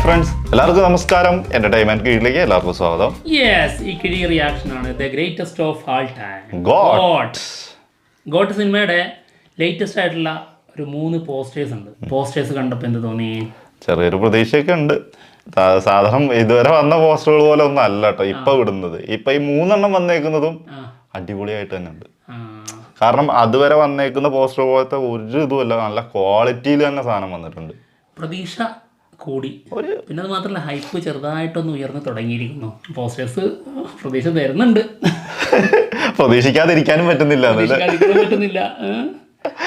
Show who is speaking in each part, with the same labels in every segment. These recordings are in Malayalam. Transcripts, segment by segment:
Speaker 1: ഫ്രണ്ട്സ്, എല്ലാവർക്കും നമസ്കാരം. എന്റർടൈൻമെന്റ് കീഴിലേക്ക് എല്ലാവർക്കും സ്വാഗതം.
Speaker 2: ഈ കിഴി റിയാക്ഷൻ ആണ് the greatest of all time. Got സിനിമയുടെ ലേറ്റസ്റ്റ് ആയിട്ടുള്ള ഒരു 3 പോസ്റ്റേഴ്സ് ഉണ്ട്. പോസ്റ്റേഴ്സ് കണ്ടപ്പോൾ എന്ത് തോന്നി?
Speaker 1: ചെറിയൊരു പ്രതീക്ഷയൊക്കെ ഉണ്ട്. സാധാരണ ഇതുവരെ വന്ന പോസ്റ്ററുകൾ പോലെ ഒന്നും അല്ല കേട്ടോ ഇപ്പൊ വിടുന്നത്. ഇപ്പൊ ഈ 3 വന്നേക്കുന്നതും അടിപൊളിയായിട്ട് തന്നെ ഉണ്ട്. കാരണം അതുവരെ വന്നേക്കുന്ന പോസ്റ്റർ പോലത്തെ ഒരു ഇതുമല്ല, നല്ല ക്വാളിറ്റിയിൽ തന്നെ സാധനം വന്നിട്ടുണ്ട്.
Speaker 2: പ്രതീക്ഷ കൂടി. പിന്നെ അത് മാത്രമല്ല, ഹൈപ്പ് ചെറുതായിട്ടൊന്ന് ഉയർന്നു തുടങ്ങിയിരിക്കുന്നു. പോസ്റ്റേഴ്സ് പ്രതീക്ഷ തരുന്നുണ്ട്.
Speaker 1: പ്രതീക്ഷിക്കാതിരിക്കാനും പറ്റുന്നില്ല.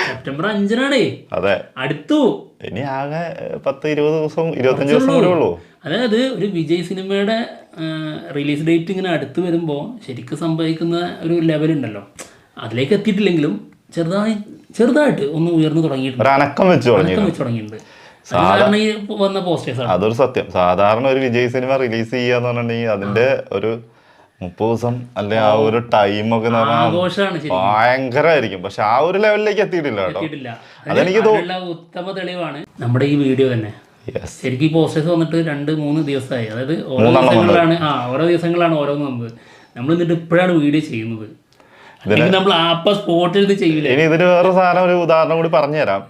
Speaker 2: സെപ്റ്റംബർ 5
Speaker 1: അതെ,
Speaker 2: അടുത്തു.
Speaker 1: ഇനി ആകെ 10-20 ദിവസം 25 ദിവസം കൂടെ ഉള്ളൂ.
Speaker 2: അതായത് ഒരു വിജയ് സിനിമയുടെ റിലീസ് ഡേറ്റ് ഇങ്ങനെ അടുത്ത് വരുമ്പോൾ ശരിക്കും സംഭവിക്കുന്ന ഒരു ലെവലുണ്ടല്ലോ, അതിലേക്ക് എത്തിയിട്ടില്ലെങ്കിലും ചെറുതായിട്ട് ഒന്ന് ഉയർന്നു തുടങ്ങിയിട്ടുണ്ട്.
Speaker 1: അനക്കം വെച്ച്
Speaker 2: തുടങ്ങിയിട്ടുണ്ട്. സാധാരണ ഈ വന്ന പോസ്റ്റേഴ്സ്
Speaker 1: അതൊരു സത്യം. സാധാരണ ഒരു വിജയ് സിനിമ റിലീസ് ചെയ്യാന്ന് പറഞ്ഞിട്ടുണ്ടെങ്കിൽ അതിന്റെ ഒരു 30 ദിവസം അല്ലെ ആ ഒരു ടൈമൊക്കെ ഭയങ്കരമായിരിക്കും. പക്ഷെ ആ ഒരു ലെവലിലേക്ക് എത്തിയിട്ടില്ല കേട്ടോ. അതെനിക്ക്
Speaker 2: ഉത്തമ തെളിവാണ് നമ്മുടെ ഈ വീഡിയോ തന്നെ. ശരിക്കും ഈ പോസ്റ്റേഴ്സ് വന്നിട്ട് 2-3 ദിവസമായി. അതായത് ഓരോ ദിവസങ്ങളാണ് ഓരോന്ന് വന്നത്. നമ്മൾ എന്നിട്ട് ഇപ്പോഴാണ് വീഡിയോ ചെയ്യുന്നത്. നമ്മൾ സ്പോട്ടിൽ ചെയ്യില്ല.
Speaker 1: ഇനി ഇതിന് വേറെ സാധനം, ഒരു ഉദാഹരണം കൂടി പറഞ്ഞുതരാം.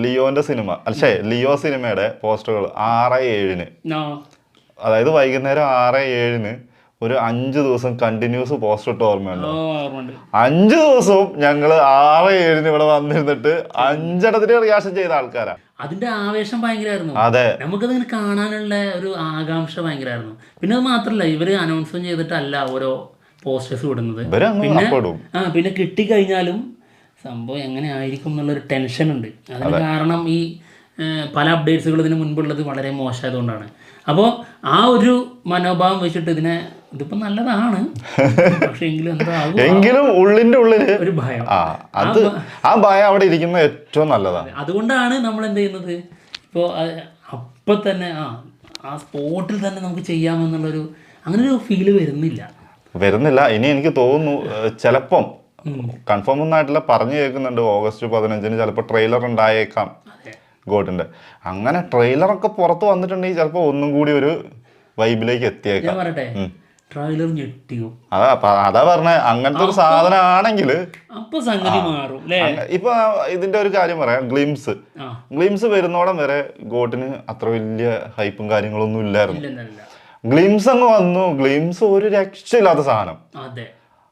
Speaker 1: ലിയോന്റെ സിനിമ ലിയോ സിനിമയുടെ പോസ്റ്ററുകൾ 6/7 അതായത് വൈകുന്നേരം 6/7 ഒരു 5 ദിവസം കണ്ടിന്യൂസ് പോസ്റ്റർ ഇട്ട് ഓർമ്മയുണ്ടോ? 5 ദിവസവും ഞങ്ങള് 6/7 ഇവിടെ വന്നിരുന്നിട്ട് 5 റിയാക്ഷൻ ചെയ്ത ആൾക്കാരാ.
Speaker 2: അതിന്റെ ആവേശം ഭയങ്കരമായിരുന്നു.
Speaker 1: അതെ,
Speaker 2: നമുക്കതിങ്ങനെ കാണാനുള്ള ഒരു ആകാംക്ഷ ഭയങ്കരമായിരുന്നു. പിന്നെ അത് മാത്രല്ല, ഇവര് അനൗൺസ് ചെയ്തിട്ടല്ല ഓരോ പോസ്റ്റേഴ്സ് വിടുന്നത്. പിന്നെ കിട്ടിക്കഴിഞ്ഞാലും സംഭവം എങ്ങനെ ആയിരിക്കും എന്നുള്ളൊരു ടെൻഷൻ ഉണ്ട്. അതിന് കാരണം ഈ പല അപ്ഡേറ്റ്സുകൾ ഇതിന് മുൻപുള്ളത് വളരെ മോശമായതുകൊണ്ടാണ്. അപ്പോൾ ആ ഒരു മനോഭാവം വെച്ചിട്ട് ഇതിപ്പോ നല്ലതാണ്, പക്ഷെ എങ്കിലും
Speaker 1: ഉള്ളിന്റെ ഉള്ളിൽ
Speaker 2: ഒരു ഭയം,
Speaker 1: ആ ഭയം അവിടെ ഇരിക്കുന്ന ഏറ്റവും നല്ലതാണ്.
Speaker 2: അതുകൊണ്ടാണ് നമ്മൾ എന്ത് ചെയ്യുന്നത്, ഇപ്പോൾ അപ്പം തന്നെ ആ സ്പോട്ടിൽ തന്നെ നമുക്ക് ചെയ്യാമെന്നുള്ളൊരു അങ്ങനെ ഒരു ഫീല് വരുന്നില്ല.
Speaker 1: ഇനി എനിക്ക് തോന്നുന്നു ചിലപ്പം കൺഫേം ഒന്നും ആയിട്ടില്ല, പറഞ്ഞു കേൾക്കുന്നുണ്ട് ഓഗസ്റ്റ് 15 ചിലപ്പോൾ ട്രെയിലർ ഉണ്ടായേക്കാം ഗോട്ടിന്റെ. അങ്ങനെ ട്രെയിലറൊക്കെ പുറത്ത് വന്നിട്ടുണ്ടെങ്കിൽ ചിലപ്പോൾ ഒന്നും കൂടി ഒരു വൈബിലേക്ക് എത്തിയേക്കാം.
Speaker 2: ട്രെയിലർ ഞെട്ടിയോ?
Speaker 1: അതാ പറഞ്ഞ അങ്ങനത്തെ ഒരു സാധനം ആണെങ്കിൽ ഇപ്പൊ ഇതിന്റെ ഒരു കാര്യം പറയാം. ഗ്ലിംസ് വരുന്നോളം വരെ ഗോട്ടിന് അത്ര വലിയ ഹൈപ്പും കാര്യങ്ങളൊന്നും ഇല്ലായിരുന്നു. ഗ്ലിംസ് അങ്ങ് വന്നു. ഗ്ലിംസ് ഒരു രക്ഷയില്ലാത്ത സാധനം.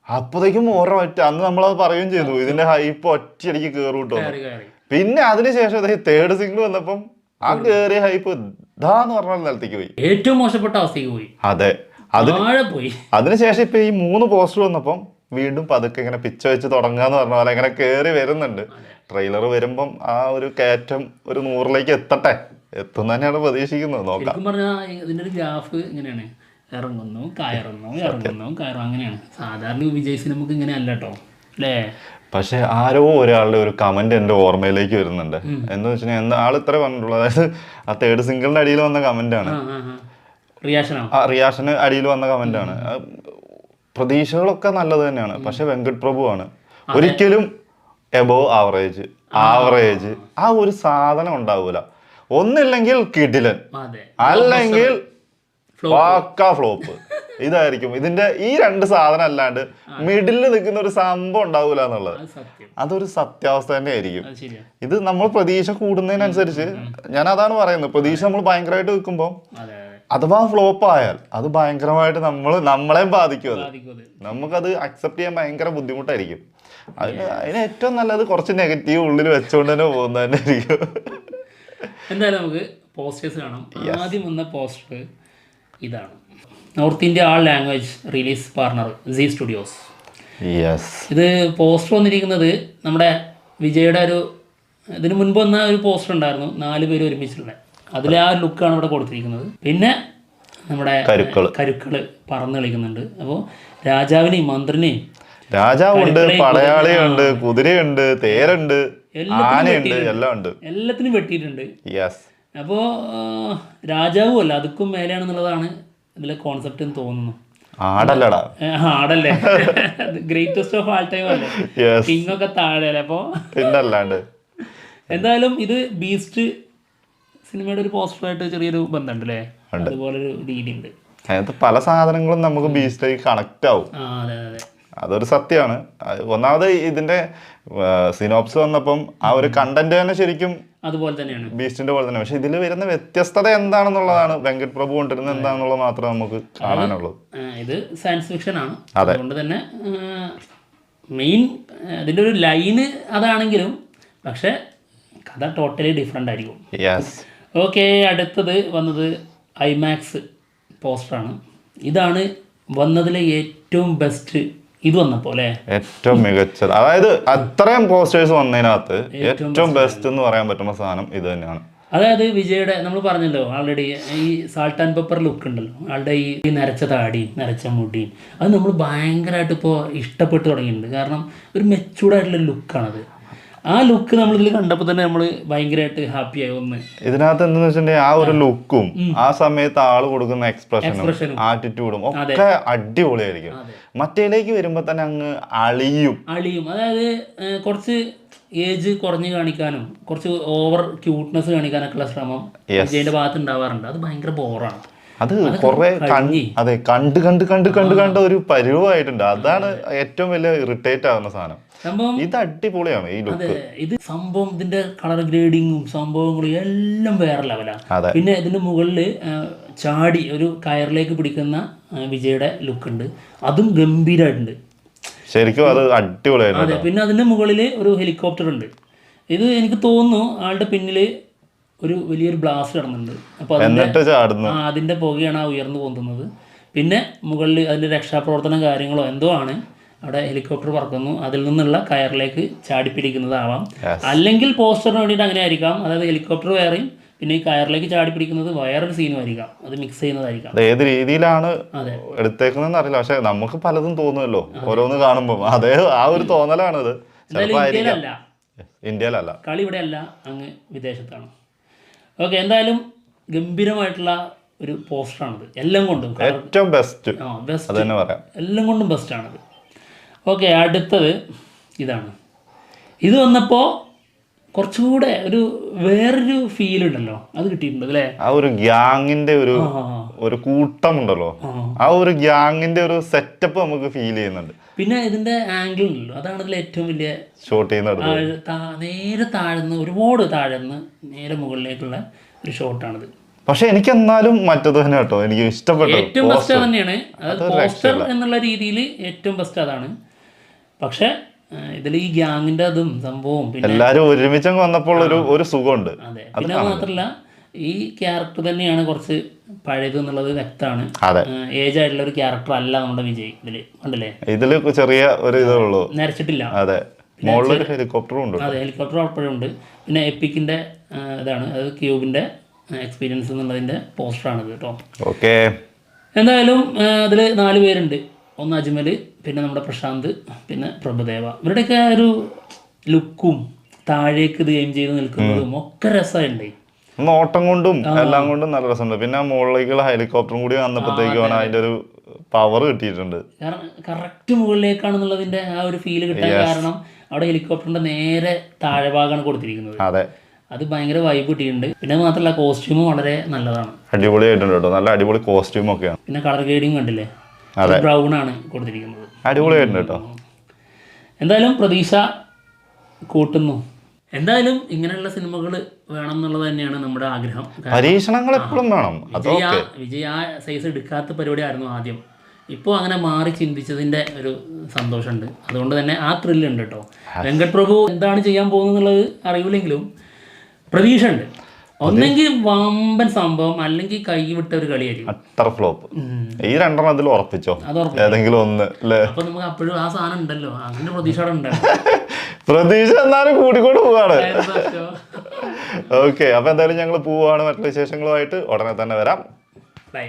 Speaker 1: അപ്പോഴേക്കും അന്ന് നമ്മളത് പറയുകയും ചെയ്തു, ഇതിന്റെ ഹൈപ്പ് ഒറ്റയടിക്ക് കേറൂട്ടോ. പിന്നെ അതിനുശേഷം 3rd സിംഗിൾ വന്നപ്പം ആ കേറിയ ഹൈപ്പ് ഇതാന്ന് പറഞ്ഞ നിലത്തേക്ക് പോയി,
Speaker 2: ഏറ്റവും മോശപ്പെട്ട അവസ്ഥയ്ക്ക് പോയി.
Speaker 1: അതെ, അതിനുശേഷം ഇപ്പൊ ഈ 3 പോസ്റ്റർ വന്നപ്പം വീണ്ടും പതുക്കെ ഇങ്ങനെ പിച്ച വെച്ച് തുടങ്ങാന്ന് പറഞ്ഞ പോലെ ഇങ്ങനെ കേറി വരുന്നുണ്ട്. ട്രെയിലർ വരുമ്പം ആ ഒരു കയറ്റം ഒരു 100ലേക്ക് എത്തും തന്നെയാണ് പ്രതീക്ഷിക്കുന്നത്. നോക്കാം.
Speaker 2: ഇതിന്റെ ഒരു ഗ്രാഫ് ഇങ്ങനെയാണ്, ഇറങ്ങുന്നു കയറുന്നു അങ്ങനെയാണ്. സാധാരണ വിജയ് സിനിമക്ക് ഇങ്ങനെ അല്ല കേട്ടോ, അല്ലേ?
Speaker 1: പക്ഷെ ആരോ ഒരാളുടെ ഒരു കമന്റ് എന്റെ ഓർമ്മയിലേക്ക് വരുന്നുണ്ട്. എന്താ വെച്ചാൽ ആൾ ഇത്ര പറഞ്ഞിട്ടുള്ളൂ, അതായത് ആ 3rd സിംഗിളിന്റെ അടിയിൽ വന്ന കമന്റ് ആണ്, റിയാക്ഷന് അടിയിൽ വന്ന കമന്റ് ആണ്. പ്രതീക്ഷകളൊക്കെ നല്ലത് തന്നെയാണ്, പക്ഷെ വെങ്കട് പ്രഭു ആണ് ഒരിക്കലും എബോവ് ആവറേജ് ആ ഒരു സാധനം ഉണ്ടാവൂല. ഒന്നില്ലെങ്കിൽ കിടിലൻ, അല്ലെങ്കിൽ പക്കാ ഫ്ലോപ്പ്. ഇതായിരിക്കും ഇതിന്റെ ഈ 2 സാധനം അല്ലാണ്ട് മിഡിലിൽ നിൽക്കുന്ന ഒരു സംഭവം ഉണ്ടാവൂല എന്നുള്ളത് അതൊരു സത്യാവസ്ഥ തന്നെ ആയിരിക്കും. ഇത് നമ്മൾ പ്രതീക്ഷ കൂടുന്നതിനനുസരിച്ച് ഞാൻ അതാണ് പറയുന്നത്, പ്രതീക്ഷ നമ്മൾ ഭയങ്കരമായിട്ട് നിൽക്കുമ്പോൾ അഥവാ ഫ്ലോപ്പ് ആയാൽ അത് ഭയങ്കരമായിട്ട് നമ്മളെയും ബാധിക്കും. അത് നമുക്കത് അക്സെപ്റ്റ് ചെയ്യാൻ ഭയങ്കര ബുദ്ധിമുട്ടായിരിക്കും. അതിന് ഏറ്റവും നല്ലത് കുറച്ച് നെഗറ്റീവ് ഉള്ളിൽ വെച്ചുകൊണ്ട് തന്നെ പോകുന്നത് തന്നെ ആയിരിക്കും.
Speaker 2: എന്തായാലും നമുക്ക് പോസ്റ്റേഴ്സ് കാണാം. ആദ്യം വന്ന പോസ്റ്റർ ഇതാണ്, north India all language release partner Zee Studios. ഇത് പോസ്റ്റർ വന്നിരിക്കുന്നത് നമ്മുടെ വിജയുടെ ഇതിന് മുൻപ് വന്ന ഒരു പോസ്റ്റർ ഉണ്ടായിരുന്നു, 4 പേര് ഒരുമിച്ചുള്ള. അതിലെ ആ ലുക്കാണ് ഇവിടെ കൊടുത്തിരിക്കുന്നത്. പിന്നെ നമ്മുടെ കരുക്കള് പറന്ന് കളിക്കുന്നുണ്ട്. അപ്പോൾ രാജാവിനെയും മന്ത്രിനെയും,
Speaker 1: രാജാവുണ്ട്, പടയാളിയുണ്ട്, കുതിരയുണ്ട്, തേരുണ്ട്, ആനയുണ്ട്, എല്ലാം ഉണ്ട്,
Speaker 2: എല്ലാത്തിനും വെട്ടിയിട്ടുണ്ട്. അപ്പോൾ രാജാവും അല്ല അതുക്കും മേലെയാണെന്നുള്ളതാണ് ഇതിലെ കോൺസെപ്റ്റ് എന്ന് തോന്നുന്നു. ആടല്ലേ, ഗ്രേറ്റസ്റ്റ് ഓഫ് ആൾ ടൈം അല്ലേ, കിങ് ഒക്കെ താഴെ. അപ്പോൾ എന്തായാലും ഇത് ബീസ്റ്റ് സിനിമയുടെ ഒരു പോസ്റ്ററായിട്ട് ചെറിയൊരു ബന്ധമുണ്ട് അല്ലേ? അതുപോലൊരു രീതി ഉണ്ട്.
Speaker 1: അതിനകത്ത് പല സാധനങ്ങളും നമുക്ക് ബീസ്റ്റിലേക്ക് കണക്ട് ആവും.
Speaker 2: അതെ അതെ,
Speaker 1: അതൊരു സത്യമാണ്. ഒന്നാമത് ഇതിന്റെ സിനോപ്സ് വന്നപ്പം ആ ഒരു കണ്ടന്റ് തന്നെ ശരിക്കും
Speaker 2: അതുപോലെ തന്നെയാണ്,
Speaker 1: ബീസ്റ്റിന്റെ പോലെ തന്നെ. പക്ഷെ ഇതിൽ വരുന്ന വ്യത്യസ്തത എന്താണെന്നുള്ളതാണ് വെങ്കട് പ്രഭു കൊണ്ടിരുന്നത് എന്താണെന്നുള്ളത് മാത്രമേ നമുക്ക് കാണാനുള്ളൂ.
Speaker 2: ഇത് സയൻസ് ഫിക്ഷൻ ആണ്, അതുകൊണ്ട് തന്നെ മെയിൻ അതിൻ്റെ ഒരു ലൈന് അതാണെങ്കിലും പക്ഷെ കഥ ടോട്ടലി ഡിഫറെൻ്റ് ആയിരിക്കും. ഓക്കെ, അടുത്തത് വന്നത് ഐമാക്സ് പോസ്റ്ററാണ്. ഇതാണ് വന്നതിലെ ഏറ്റവും ബെസ്റ്റ്. ഇത് വന്നപ്പോൾ അല്ലേ
Speaker 1: ഏറ്റവും മികച്ചത്, അതായത് അത്രയും പോസ്റ്റേഴ്സ് വന്നതിനകത്ത് ഏറ്റവും ബെസ്റ്റ് എന്ന് പറയാൻ പറ്റുന്ന സാധനം ഇത് തന്നെയാണ്.
Speaker 2: അതായത് വിജയുടെ നമ്മൾ പറഞ്ഞല്ലോ ആൾറെഡി ഈ സാൾട്ട് ആൻഡ് പെപ്പർ ലുക്ക് ഉണ്ടല്ലോ, ആളുടെ ഈ നരച്ച താടിയും നരച്ച മുടിയും അത് നമ്മൾ ഭയങ്കരമായിട്ട് ഇപ്പോൾ ഇഷ്ടപ്പെട്ട് തുടങ്ങിയിട്ടുണ്ട്. കാരണം ഒരു മെച്ചൂർഡായിട്ടുള്ള ലുക്കാണത്. ആ ലുക്ക് നമ്മളിതിൽ കണ്ടപ്പോൾ തന്നെ നമ്മൾ ഭയങ്കരമായിട്ട് ഹാപ്പിയായി. ഒന്ന്
Speaker 1: ഇതിനകത്ത് എന്താന്ന് വെച്ചിട്ടുണ്ടെങ്കിൽ ആ ഒരു ലുക്കും ആ സമയത്ത് ആള് കൊടുക്കുന്ന എക്സ്പ്രഷനും ആറ്റിറ്റ്യൂഡും ഒക്കെ അടിപൊളിയായിരിക്കും. മറ്റേലേക്ക് വരുമ്പോ തന്നെ അങ്ങ് അളിയും.
Speaker 2: അതായത് കുറച്ച് ഏജ് കുറഞ്ഞ് കാണിക്കാനും കുറച്ച് ഓവർ ക്യൂട്ട്നെസ് കാണിക്കാനൊക്കെയുള്ള ശ്രമം വിജയന്റെ ഭാഗത്ത് ഉണ്ടാവാറുണ്ട്. അത് ഭയങ്കര ബോറാണ്.
Speaker 1: അത് കുറെ അതെ കണ്ട് കണ്ട് കണ്ട് കണ്ട് കണ്ട ഒരു പരുവായിട്ടുണ്ട്. അതാണ് ഏറ്റവും വലിയ ഇറിറ്റേറ്റ് ആവുന്ന സാധനം.
Speaker 2: സംഭവം
Speaker 1: ഇത് അടിപൊളിയാണ് ഈ ലുക്ക്.
Speaker 2: ഇത് സംഭവം ഇതിന്റെ കളർ ഗ്രേഡിങ്ങും സംഭവങ്ങളും എല്ലാം വേറെ ലെവലാണ്. പിന്നെ ഇതിന്റെ മുകളിൽ ചാടി ഒരു കയറിലേക്ക് പിടിക്കുന്ന വിജയുടെ ലുക്ക് ഉണ്ട്, അതും ഗംഭീരമായിട്ടുണ്ട്
Speaker 1: ശരിക്കും. അത് അടിപൊളിയായിരുന്നു.
Speaker 2: അതെ, പിന്നെ അതിന്റെ മുകളിൽ ഒരു ഹെലികോപ്റ്റർ ഉണ്ട്. ഇത് എനിക്ക് തോന്നുന്നു ആളുടെ പിന്നില് ഒരു വലിയൊരു ബ്ലാസ്റ്റ് നടന്നുണ്ട്. അപ്പോൾ അതിന്റെ പുകയാണ് ആ ഉയർന്നു പൊന്തുന്നത്. പിന്നെ മുകളിൽ അതിന്റെ രക്ഷാപ്രവർത്തന കാര്യങ്ങളോ എന്തോ ആണ്. അവിടെ ഹെലികോപ്റ്റർ പറക്കുന്നു, അതിൽ നിന്നുള്ള കയറിലേക്ക് ചാടിപ്പിടിക്കുന്നതാവാം. അല്ലെങ്കിൽ പോസ്റ്ററിന് വേണ്ടിയിട്ട് അങ്ങനെ ആയിരിക്കാം. അതായത് ഹെലികോപ്റ്റർ വേറെയും പിന്നെ ഈ കയറിലേക്ക് ചാടിപ്പിടിക്കുന്നത് വേറൊരു സീനും ആയിരിക്കാം. അത് മിക്സ് ചെയ്യുന്നതായിരിക്കാം.
Speaker 1: ഏത് രീതിയിലാണ് എടുത്തേക്കുന്നതെന്ന് അറിയില്ല. പക്ഷെ നമുക്ക് പലതും തോന്നുമല്ലോ ഓരോന്ന് കാണുമ്പോൾ. അതേ ആ ഒരു തോന്നലാണത്. ഇന്ത്യയിലല്ല,
Speaker 2: കളി ഇവിടെ അല്ല, അങ്ങ് വിദേശത്താണ്. ഓക്കെ, എന്തായാലും ഗംഭീരമായിട്ടുള്ള ഒരു പോസ്റ്ററാണിത്. എല്ലാം കൊണ്ടും
Speaker 1: ഏറ്റവും ബെസ്റ്റ്,
Speaker 2: എല്ലാം കൊണ്ടും ബെസ്റ്റാണിത്. ഓക്കെ, അടുത്തത് ഇതാണ്. ഇത് വന്നപ്പോൾ കുറച്ചുകൂടെ ഒരു വേറൊരു ഫീൽ ഉണ്ടല്ലോ, അത് കിട്ടിയിട്ടുണ്ട് അല്ലേ?
Speaker 1: ആ ഒരു ഗ്യാങ്ങിന്റെ ഒരു കൂട്ടമുണ്ടല്ലോ, ആ ഒരു ഗ്യാങ്ങിന്റെ ഒരു സെറ്റപ്പ് നമുക്ക് ഫീൽ ചെയ്യുന്നുണ്ട്.
Speaker 2: പിന്നെ ഇതിന്റെ ആംഗിൾ ഉണ്ടല്ലോ, അതാണ് ഇതിൽ ഏറ്റവും വലിയ
Speaker 1: ഷോട്ട് ചെയ്യുന്നത്.
Speaker 2: നേരെ താഴ്ന്ന് ഒരുപാട് താഴ്ന്ന് നേരെ മുകളിലേക്കുള്ള ഒരു ഷോട്ടാണിത്.
Speaker 1: പക്ഷെ എനിക്ക് എന്നാലും മറ്റത് തന്നെ കേട്ടോ എനിക്ക് ഇഷ്ടപ്പെട്ടു.
Speaker 2: ഏറ്റവും ബെസ്റ്റ് തന്നെയാണ്. അതായത് പോസ്റ്റർ എന്നുള്ള രീതിയിൽ ഏറ്റവും ബെസ്റ്റ് അതാണ്. പക്ഷെ ഇതിൽ ഈ ഗ്യാങ്ങിന്റെ അതും സംഭവവും പിന്നെ
Speaker 1: എല്ലാരും ഒരുമിച്ച് വന്നപ്പോൾ ഒരു സുഖമുണ്ട്.
Speaker 2: അതെ, പിന്നെ മാത്രല്ല ഈ ക്യാരക്ടർ തന്നെയാണ് കുറച്ച് പഴയത് എന്നുള്ളത് വ്യക്തമാണ്. ഏജ് ആയിട്ടുള്ള ഒരു ക്യാരക്ടർ അല്ല നമ്മുടെ വിജയ് ഇതില്. കണ്ടില്ലേ,
Speaker 1: ഇതില് ചെറിയ ഒരു ഇതേ ഉള്ളൂ,
Speaker 2: നരച്ചിട്ടില്ല.
Speaker 1: അതെ, മുകളിലൊരു ഹെലികോപ്റ്ററും ഉണ്ട്.
Speaker 2: അതെ, ഹെലികോപ്റ്റർ അപ്പോഴും ഉണ്ട്. പിന്നെ എപ്പിക്കിന്റെ ഇതാണ്, അതായത് ക്യൂബിന്റെ എക്സ്പീരിയൻസ് എന്നുള്ളതിന്റെ പോസ്റ്ററാണിത് കേട്ടോ.
Speaker 1: ഓക്കെ,
Speaker 2: എന്തായാലും അതിൽ 4 പേരുണ്ട്. ഒന്ന് അജ്മൽ, പിന്നെ നമ്മുടെ പ്രശാന്ത്, പിന്നെ പ്രഭുദേവ. ഇവരുടെയൊക്കെ ഒരു ലുക്കും താഴേക്ക് ഇത് എയിം ചെയ്ത് നിൽക്കുന്നതും ഒക്കെ രസമുണ്ട്.
Speaker 1: നോട്ടം കൊണ്ടും എല്ലാം കൊണ്ടും നല്ല രസമുണ്ട്. പിന്നെ മുകളിലേക്കുള്ള ഹെലികോപ്റ്ററും കൂടി വന്നപ്പോഴത്തേക്കാണ് അതിന്റെ ഒരു പവർ കിട്ടിയിട്ടുണ്ട്.
Speaker 2: കാരണം കറക്റ്റ് മുകളിലേക്കാണെന്നുള്ളതിന്റെ ആ ഒരു ഫീല് കിട്ടാൻ കാരണം അവിടെ ഹെലികോപ്റ്ററിന്റെ നേരെ താഴെ ഭാഗമാണ് കൊടുത്തിരിക്കുന്നത്.
Speaker 1: അതെ,
Speaker 2: അത് ഭയങ്കര വൈബ് കിട്ടിയിട്ടുണ്ട്. പിന്നെ മാത്രമല്ല കോസ്റ്റ്യൂമും വളരെ നല്ലതാണ്,
Speaker 1: അടിപൊളിയായിട്ടുണ്ട് കേട്ടോ. നല്ല അടിപൊളി കോസ്റ്റ്യൂം ഒക്കെയാണ്.
Speaker 2: പിന്നെ കളർ ഗ്രേഡിങ് കണ്ടില്ലേ, ബ്രൗൺ ആണ് കൊടുത്തിരിക്കുന്നത്.
Speaker 1: അടിപൊളിയായിട്ടുണ്ട് കേട്ടോ.
Speaker 2: എന്തായാലും പ്രതീക്ഷ കൂട്ടുന്നു. എന്തായാലും ഇങ്ങനെയുള്ള സിനിമകൾ വേണം എന്നുള്ളത് തന്നെയാണ് നമ്മുടെ ആഗ്രഹം.
Speaker 1: പരീക്ഷണങ്ങൾ എപ്പോഴും വേണം.
Speaker 2: വിജയ് ആ സൈസ് എടുക്കാത്ത പരിപാടിയായിരുന്നു ആദ്യം. ഇപ്പോൾ അങ്ങനെ മാറി ചിന്തിച്ചതിൻ്റെ ഒരു സന്തോഷമുണ്ട്. അതുകൊണ്ട് തന്നെ ആ ത്രില്ലുണ്ട് കേട്ടോ. വെങ്കട് പ്രഭു എന്താണ് ചെയ്യാൻ പോകുന്നത് എന്നുള്ളത് അറിയില്ലെങ്കിലും പ്രതീക്ഷ ഉണ്ട്. ഒന്നെങ്കിൽ വമ്പൻ സംഭവം, അല്ലെങ്കിൽ കൈ വിട്ട ഒരു കളിയായിരിക്കും.
Speaker 1: Utter flop. ഈ രണ്ടെണ്ണത്തിൽ ഉറപ്പിച്ചോ, ഏതെങ്കിലും ഒന്ന്.
Speaker 2: അപ്പൊ നമുക്ക് അപ്പോഴും ആ സാധനം ഉണ്ടല്ലോ, അതിന്റെ പ്രതീക്ഷ അവിടെ ഉണ്ടാവും.
Speaker 1: പ്രതീക്ഷ എന്നാലും കൂടിക്കൂടി പോവാണ്. ഓക്കെ, അപ്പൊ എന്തായാലും ഞങ്ങൾ പോവാണ്. മറ്റു വിശേഷങ്ങളുമായിട്ട് ഉടനെ തന്നെ വരാം.
Speaker 2: ബൈ.